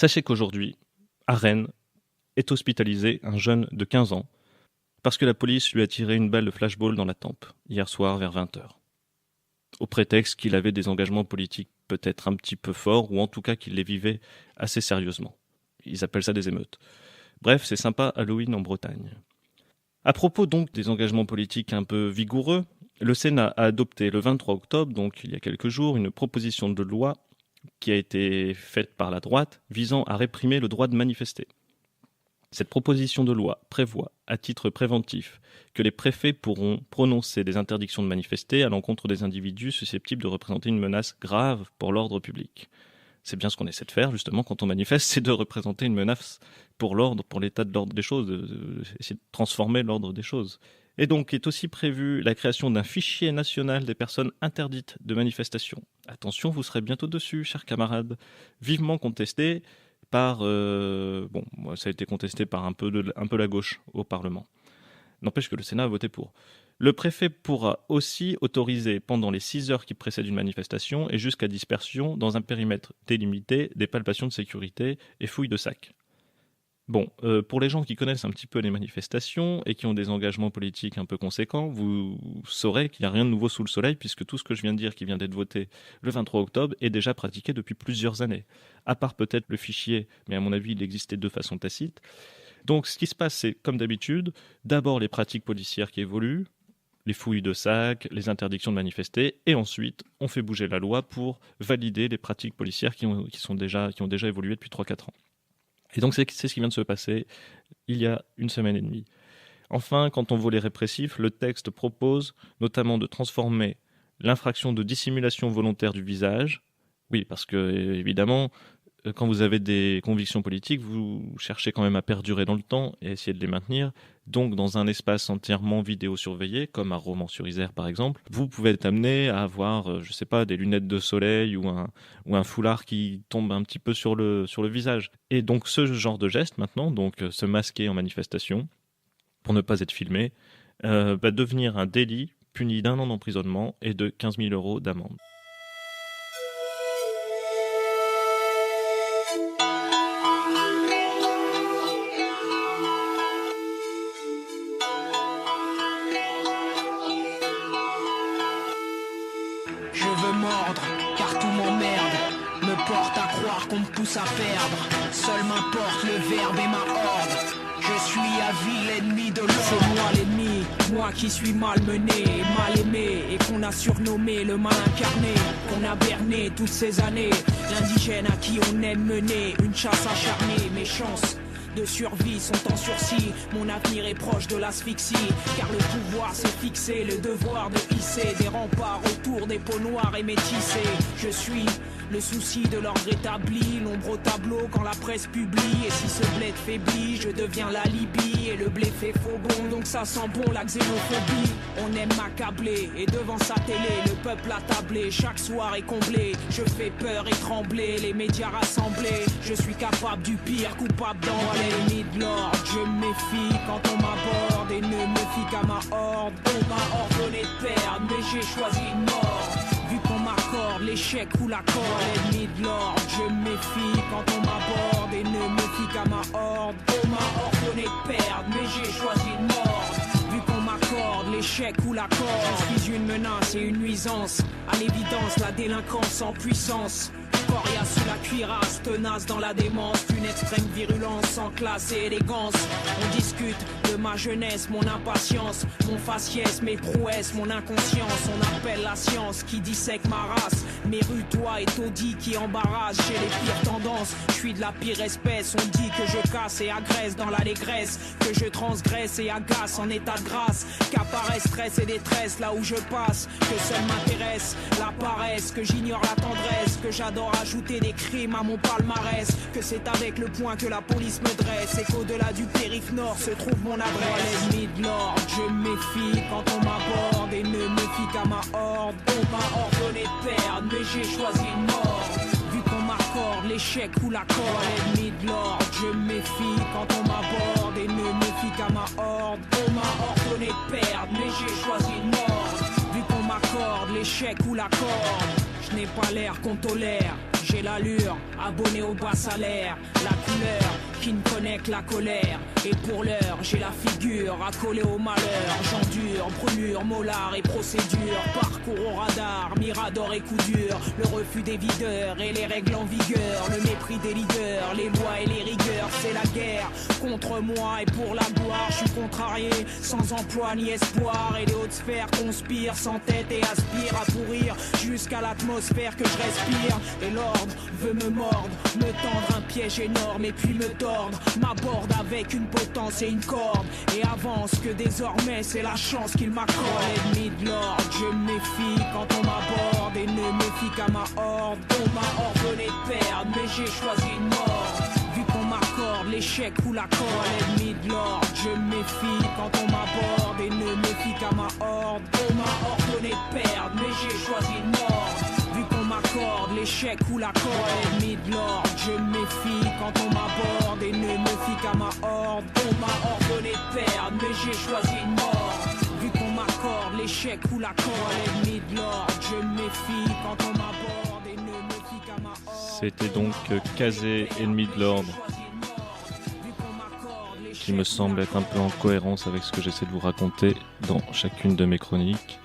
Sachez qu'aujourd'hui, à Rennes, est hospitalisé un jeune de 15 ans parce que la police lui a tiré une balle de flashball dans la tempe, hier soir vers 20h. Au prétexte qu'il avait des engagements politiques peut-être un petit peu forts, ou en tout cas qu'il les vivait assez sérieusement. Ils appellent ça des émeutes. Bref, c'est sympa Halloween en Bretagne. À propos donc des engagements politiques un peu vigoureux, le Sénat a adopté le 23 octobre, donc il y a quelques jours, une proposition de loi qui a été faite par la droite visant à réprimer le droit de manifester. Cette proposition de loi prévoit, à titre préventif, que les préfets pourront prononcer des interdictions de manifester à l'encontre des individus susceptibles de représenter une menace grave pour l'ordre public. C'est bien ce qu'on essaie de faire, justement, quand on manifeste, c'est de représenter une menace pour l'ordre, pour l'état de l'ordre des choses, essayer de transformer l'ordre des choses. Et donc est aussi prévue la création d'un fichier national des personnes interdites de manifestation. Attention, vous serez bientôt dessus, chers camarades. Vivement contesté par... moi, ça a été contesté par un peu la gauche au Parlement. N'empêche que le Sénat a voté pour. Le préfet pourra aussi autoriser pendant les 6 heures qui précèdent une manifestation et jusqu'à dispersion dans un périmètre délimité des palpations de sécurité et fouilles de sacs. Bon, pour les gens qui connaissent un petit peu les manifestations et qui ont des engagements politiques un peu conséquents, vous saurez qu'il n'y a rien de nouveau sous le soleil puisque tout ce que je viens de dire qui vient d'être voté le 23 octobre est déjà pratiqué depuis plusieurs années. À part peut-être le fichier, mais à mon avis il existait de façon tacite. Donc ce qui se passe, c'est comme d'habitude, d'abord les pratiques policières qui évoluent, les fouilles de sacs, les interdictions de manifester, et ensuite on fait bouger la loi pour valider les pratiques policières qui ont déjà évolué depuis 3-4 ans. Et donc c'est ce qui vient de se passer il y a une semaine et demie. Enfin, quant au volet répressif, le texte propose notamment de transformer l'infraction de dissimulation volontaire du visage. Oui, parce que évidemment, quand vous avez des convictions politiques, vous cherchez quand même à perdurer dans le temps et essayer de les maintenir. Donc, dans un espace entièrement vidéo-surveillé, comme à Romans-sur-Isère par exemple, vous pouvez être amené à avoir, des lunettes de soleil ou un foulard qui tombe un petit peu sur le visage. Et donc, ce genre de geste maintenant, donc se masquer en manifestation pour ne pas être filmé, va devenir un délit puni d'1 an d'emprisonnement et de 15 000 € d'amende. Car tout m'emmerde, me porte à croire qu'on me pousse à perdre. Seul m'importe le verbe et ma horde. Je suis à vie l'ennemi de l'ordre. C'est moi l'ennemi, moi qui suis malmené, mal aimé, et qu'on a surnommé le mal incarné, qu'on a berné toutes ces années. L'indigène à qui on aime mener une chasse acharnée. Mes chances de survie sont en sursis. Mon avenir est proche de l'asphyxie, car le pouvoir s'est fixé, le devoir de hisser des remparts autour des peaux noires et métissées. Je suis le souci de l'ordre établi, l'ombre au tableau quand la presse publie. Et si ce bled faiblit, je deviens la Libye. Et le blé fait faux bon, donc ça sent bon la xénophobie. On aime m'accabler, et devant sa télé, le peuple attablé, chaque soir est comblé. Je fais peur et trembler, les médias rassemblés. Je suis capable du pire, coupable d'envoi l'ennemi de l'ordre. Je me méfie quand on m'aborde et ne me fie qu'à ma horde. On m'a ordonné de perdre, mais j'ai choisi une mort. Vu qu'on m'accorde l'échec ou la corde, l'ennemi de l'ordre. Je me méfie quand on m'aborde et ne me fie qu'à ma horde. On m'a ordonné de perdre, mais j'ai choisi une mort. Vu qu'on m'accorde l'échec ou la corde, je suis une menace et une nuisance. À l'évidence, la délinquance en puissance. Coriace sous la cuirasse, tenace dans la démence, d'une extrême virulence, sans classe et élégance. On discute de ma jeunesse, mon impatience, mon faciès, mes prouesses, mon inconscience. On appelle la science qui dissèque ma race. Mes rutois et taudis qui embarrassent chez les pires tendances. Je suis de la pire espèce, on dit que je casse et agresse dans l'allégresse, que je transgresse et agace en état de grâce, qu'apparaissent stress et détresse là où je passe, que seul m'intéresse la paresse, que j'ignore la tendresse, que j'adore ajouter des crimes à mon palmarès, que c'est avec le poing que la police me dresse et qu'au-delà du périph' nord se trouve mon adresse. L'ennemi de l'ordre, je me méfie quand on m'aborde et ne me fie qu'à ma horde. On m'a ordonné de perdre, mais j'ai choisi une mort. Vu qu'on m'accorde l'échec ou la corde, l'ennemi de l'ordre, je me méfie quand on m'aborde et ne me fie qu'à ma horde. On m'a ordonné de perdre, mais j'ai choisi une mort. Vu qu'on m'accorde l'échec ou la corde, je n'ai pas l'air qu'on tolère. j'ai l'allure, abonné au bas salaire, la couleur qui ne connaît que la colère. Et pour l'heure, j'ai la figure accolée au malheur. J'endure, brûlure, molar et procédure. Parcours au radar, mirador et coup dur. Le refus des videurs et les règles en vigueur. Le mépris des leaders, les lois et les rigueurs. C'est la guerre contre moi et pour la gloire. Je suis contrarié, sans emploi ni espoir. Et les hautes sphères conspirent sans tête et aspirent à pourrir jusqu'à l'atmosphère que je respire. Et l'ordre veut me mordre, me tendre un piège énorme et puis me tordre. M'aborde avec une potence et une corde et avance que désormais c'est la chance qu'il m'accorde. Ennemi de l'ordre, je me méfie quand on m'aborde et ne me fie qu'à ma horde. On m'a ordonné de perdre mais j'ai choisi une mort. Vu qu'on m'accorde l'échec ou la corde. Ennemi de l'ordre, je me méfie quand on m'aborde et ne me fie qu'à ma horde. On m'a ordonné de perdre mais j'ai choisi une mort. Vu qu'on m'accorde l'échec ou la corde. Ennemi de l'ordre, je me méfie quand on m'aborde et ne me fie qu'à ma horde. On m'a ordonné de perdre mais j'ai choisi une mort. Vu qu'on m'accorde l'échec ou la corde. Ennemi de l'ordre, je me méfie quand on m'aborde et ne me fie qu'à ma horde. C'était donc Kazé, ennemi de l'ordre, qui me semble être un peu en cohérence avec ce que j'essaie de vous raconter dans chacune de mes chroniques.